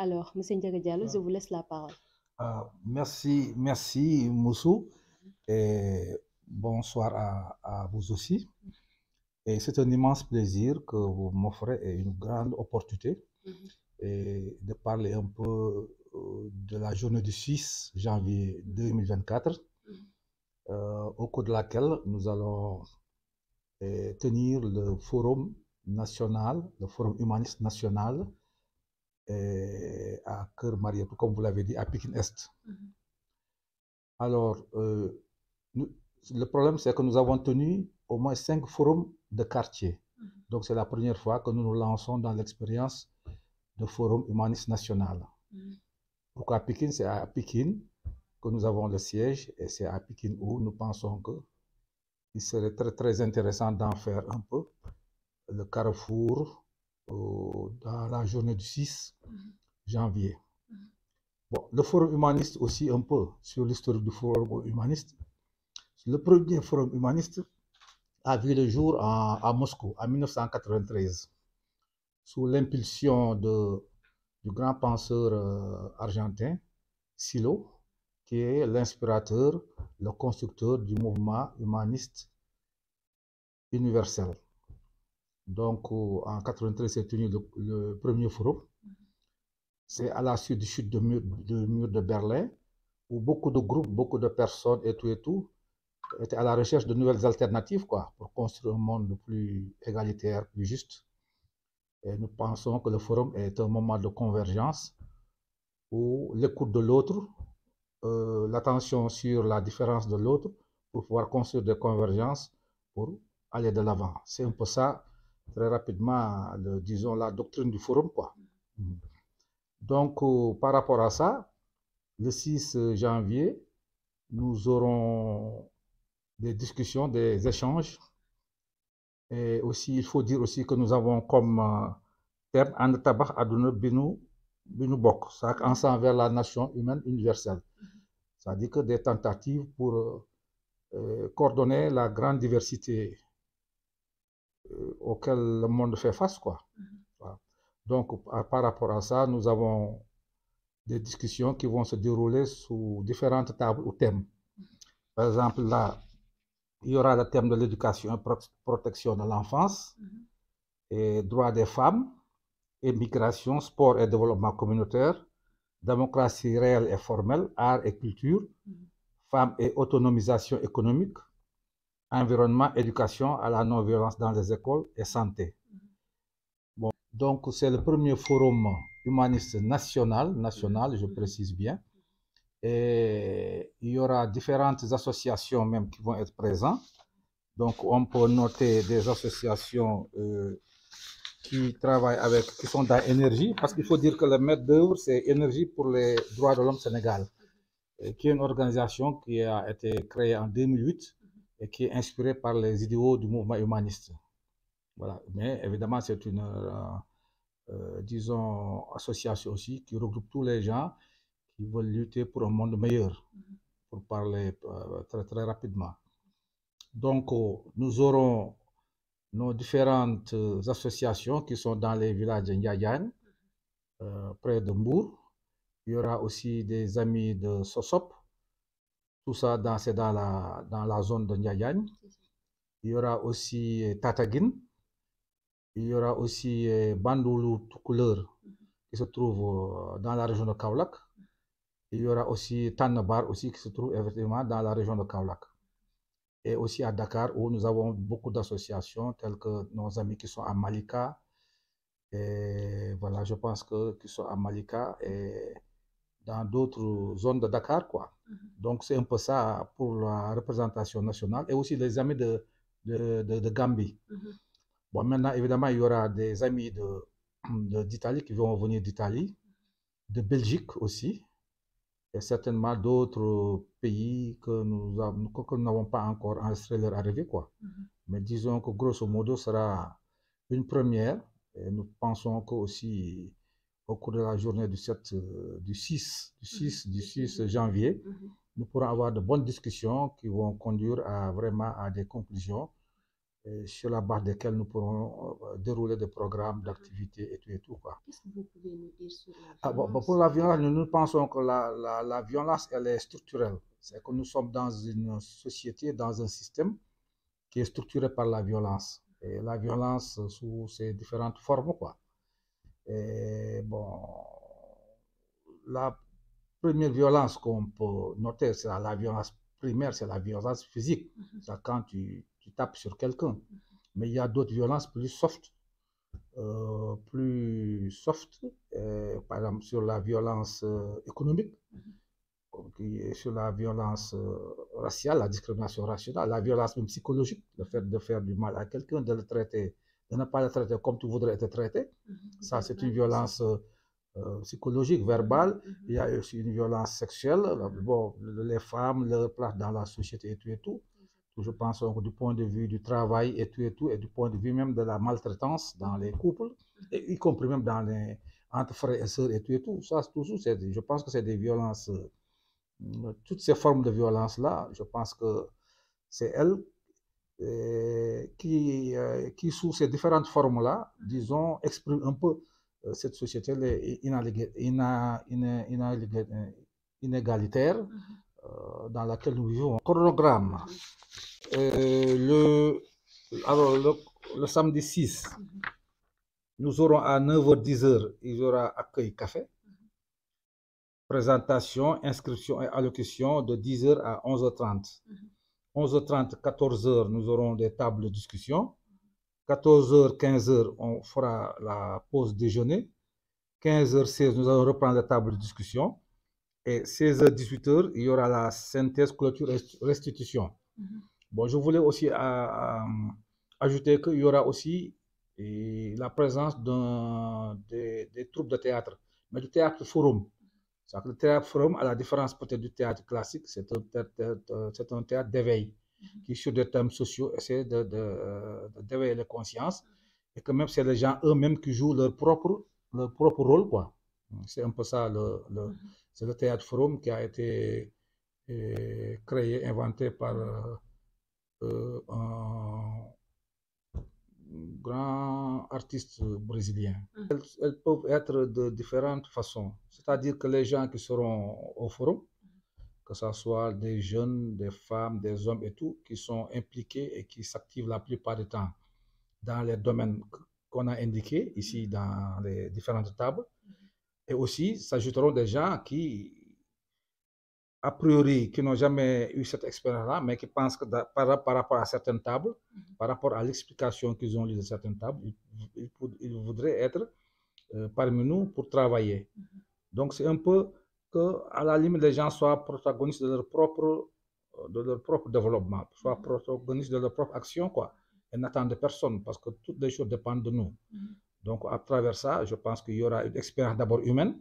Alors, Monsieur Ndiaga Diallo, je vous laisse la parole. Merci Moussou, et bonsoir à vous aussi. Et c'est un immense plaisir que vous m'offrez et une grande opportunité et de parler un peu de la journée du 6 janvier 2024, au cours de laquelle nous allons tenir le forum national, le forum humaniste national à Cœur Mariétou, comme vous l'avez dit, à Pékin-Est. Alors, le problème, c'est que nous avons tenu au moins 5 forums de quartier. Donc, c'est la première fois que nous nous lançons dans l'expérience de forum humaniste national. Pourquoi Pékin? C'est à Pékin que nous avons le siège, et c'est à Pékin où nous pensons qu'il serait très, très intéressant d'en faire un peu le carrefour dans la journée du 6 janvier. Bon, le forum humaniste aussi un peu sur l'histoire du forum humaniste. Le premier forum humaniste a vu le jour à Moscou en 1993 sous l'impulsion du grand penseur argentin Silo, qui est l'inspirateur, le constructeur du mouvement humaniste universel. Donc en 1993 s'est tenu le premier forum. C'est à la suite du chute du mur de Berlin, où beaucoup de groupes, beaucoup de personnes et tout, étaient à la recherche de nouvelles alternatives, pour construire un monde plus égalitaire, plus juste. Et nous pensons que le forum est un moment de convergence où l'écoute de l'autre, l'attention sur la différence de l'autre, pour pouvoir construire des convergences pour aller de l'avant. C'est un peu ça, très rapidement, disons, la doctrine du forum, Donc, par rapport à ça, le 6 janvier, nous aurons des discussions, des échanges. Et aussi, il faut dire aussi que nous avons comme thème And Tabax Aduna Binu Bok, ensemble vers la nation humaine universelle. C'est-à-dire que des tentatives pour coordonner la grande diversité auquel le monde fait face, Voilà. Donc, par rapport à ça, nous avons des discussions qui vont se dérouler sous différentes tables ou thèmes. Par exemple, là, il y aura le thème de l'éducation et protection de l'enfance, et droits des femmes, immigration, sport et développement communautaire, démocratie réelle et formelle, art et culture, femmes et autonomisation économique, environnement, éducation à la non-violence dans les écoles et santé. Bon, donc c'est le premier forum humaniste national, je précise bien. Et il y aura différentes associations même qui vont être présentes. Donc on peut noter des associations qui travaillent qui sont dans énergie, parce qu'il faut dire que le maître d'œuvre, c'est Énergie pour les droits de l'homme Sénégal, qui est une organisation qui a été créée en 2008 et qui est inspirée par les idéaux du mouvement humaniste. Voilà. Mais évidemment, c'est une, disons, association aussi qui regroupe tous les gens qui veulent lutter pour un monde meilleur, pour parler très, très rapidement. Donc, nous aurons nos différentes associations qui sont dans les villages de Ndiayan, près de Mbour. Il y aura aussi des amis de Sosop. Tout ça, c'est dans la zone de Ndiayan. Il y aura aussi Tataguine. Il y aura aussi Bandoulou Toukouleur, qui se trouve dans la région de Kaolack. Il y aura aussi Tannabar aussi, qui se trouve effectivement dans la région de Kaolack. Et aussi à Dakar, où nous avons beaucoup d'associations, telles que nos amis qui sont à Malika. Et voilà, je pense qu'ils sont à Malika et dans d'autres zones de Dakar, Donc, c'est un peu ça pour la représentation nationale. Et aussi les amis de Gambie. Bon, maintenant, évidemment, il y aura des amis d'Italie qui vont venir d'Italie, de Belgique aussi, et certainement d'autres pays que nous n'avons pas encore enregistré leur arrivée, Mais disons que grosso modo, sera une première. Et nous pensons qu'aussi, au cours de la journée du 6 janvier, nous pourrons avoir de bonnes discussions qui vont conduire vraiment à des conclusions sur la base desquelles nous pourrons dérouler des programmes d'activités et tout, Qu'est-ce que vous pouvez nous dire sur la Ah, violence? bon, pour la violence, nous pensons que la violence, elle est structurelle. C'est que nous sommes dans une société, dans un système qui est structuré par la violence. Et la violence sous ses différentes formes, quoi. Et bon, la première violence qu'on peut noter, c'est la violence primaire, c'est la violence physique. C'est quand tu tapes sur quelqu'un. Mais il y a d'autres violences plus soft, par exemple sur la violence économique, sur la violence raciale, la discrimination raciale, la violence même psychologique, le fait de faire du mal à quelqu'un, de le traiter, de ne pas le traiter comme tu voudrais être traité. Ça, c'est une violence psychologique, verbale. Il y a aussi une violence sexuelle. Bon, les femmes, leur place dans la société et tout. Je pense du point de vue du travail et tout, et du point de vue même de la maltraitance dans les couples, y compris même entre frères et sœurs et tout. Ça, toujours, je pense que c'est des violences, toutes ces formes de violence-là, je pense que c'est elles qui, sous ces différentes formes-là, disons, expriment un peu cette société inégalitaire dans laquelle nous vivons. Chronogramme. Alors, le samedi 6, nous aurons à 9h, 10h, il y aura accueil café, présentation, inscription et allocution de 10h à 11h30. 11h30, 14h, nous aurons des tables de discussion. 14h, 15h, on fera la pause déjeuner. 15h, 16h, nous allons reprendre la table de discussion. Et 16h, 18h, il y aura la synthèse, clôture, restitution. Bon, je voulais aussi ajouter qu'il y aura aussi la présence des troupes de théâtre, mais du théâtre forum. Le théâtre forum, à la différence peut-être du théâtre classique, c'est un théâtre d'éveil qui, sur des thèmes sociaux, essaie d'éveiller les consciences, et que même c'est les gens eux-mêmes qui jouent leur propre rôle, quoi. C'est un peu ça, c'est le théâtre forum qui a été créé, inventé par un grand artiste brésilien. Elles peuvent être de différentes façons. C'est-à-dire que les gens qui seront au forum, que ce soit des jeunes, des femmes, des hommes et tout, qui sont impliqués et qui s'activent la plupart du temps dans les domaines qu'on a indiqués ici dans les différentes tables. Et aussi, s'ajouteront des gens qui, a priori, qui n'ont jamais eu cette expérience-là, mais qui pensent que par rapport à certaines tables, par rapport à l'explication qu'ils ont lue de certaines tables, ils voudraient être parmi nous pour travailler. Donc, c'est un peu que, à la limite, les gens soient protagonistes de leur propre développement, soient protagonistes de leur propre action, quoi, et n'attendent personne, parce que toutes les choses dépendent de nous. Donc, à travers ça, je pense qu'il y aura une expérience d'abord humaine,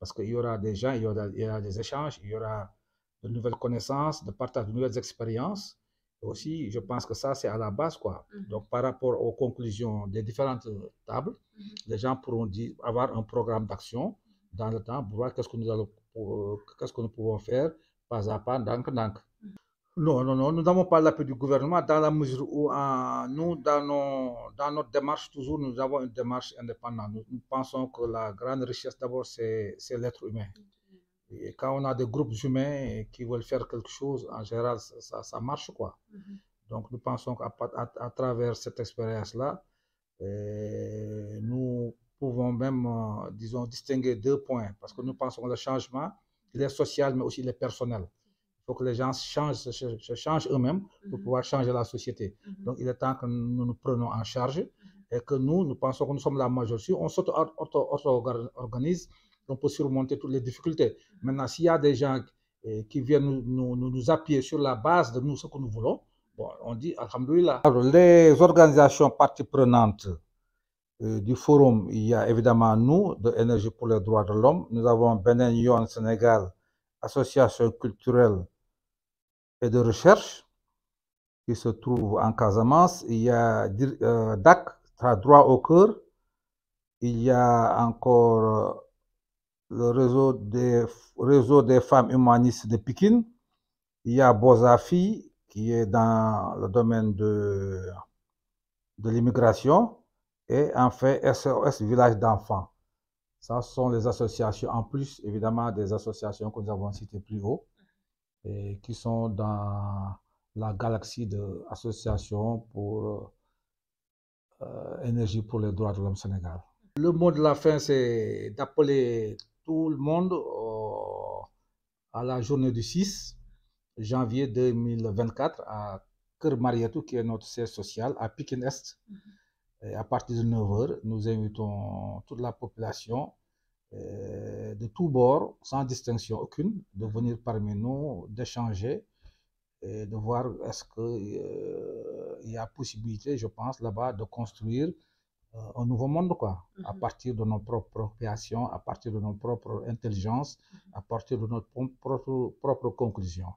parce qu'il y aura des gens, il y aura des échanges, il y aura de nouvelles connaissances, de partage de nouvelles expériences. Et aussi, je pense que ça, c'est à la base, quoi. Donc, par rapport aux conclusions des différentes tables, les gens pourront avoir un programme d'action dans le temps pour voir qu'est-ce que nous pouvons faire pas à pas, donc. Non, nous n'avons pas l'appui du gouvernement dans la mesure où nous, dans notre démarche, toujours, nous avons une démarche indépendante. Nous pensons que la grande richesse, d'abord, c'est l'être humain. Et quand on a des groupes humains qui veulent faire quelque chose, en général, ça marche, quoi. Donc, nous pensons qu'à travers cette expérience-là, nous pouvons même, disons, distinguer deux points. Parce que nous pensons que le changement, il est social, mais aussi il est personnel. Il faut que les gens se changent eux-mêmes pour pouvoir changer la société. Donc, il est temps que nous nous prenons en charge et que nous pensons que nous sommes la majorité. On s'auto-organise, on peut surmonter toutes les difficultés. Maintenant, s'il y a des gens qui viennent nous appuyer sur la base de nous, ce que nous voulons, bon, on dit alhamdoulilah. Alors, les organisations parties prenantes du forum, il y a évidemment nous, de Énergie pour les droits de l'homme. Nous avons Benen Yon Sénégal, association culturelle et de recherche qui se trouve en Casamance. Il y a DAC, droit au cœur. Il y a encore le réseau des femmes humanistes de Pékin. Il y a Bozafi qui est dans le domaine de l'immigration. Et enfin, SOS Village d'enfants. Ça sont les associations, en plus évidemment des associations que nous avons citées plus haut, et qui sont dans la galaxie d'associations pour énergie pour les droits de l'homme Sénégal. Le mot de la fin, c'est d'appeler tout le monde à la journée du 6 janvier 2024 à Kër Mariétou, qui est notre siège social, à Pikine Est. Et à partir de 9h, nous invitons toute la population de tous bords, sans distinction aucune, de venir parmi nous, d'échanger et de voir est-ce qu'il y a possibilité, je pense, là-bas, de construire un nouveau monde, quoi, à partir de nos propres créations, à partir de nos propres intelligences, à partir de notre propre conclusion.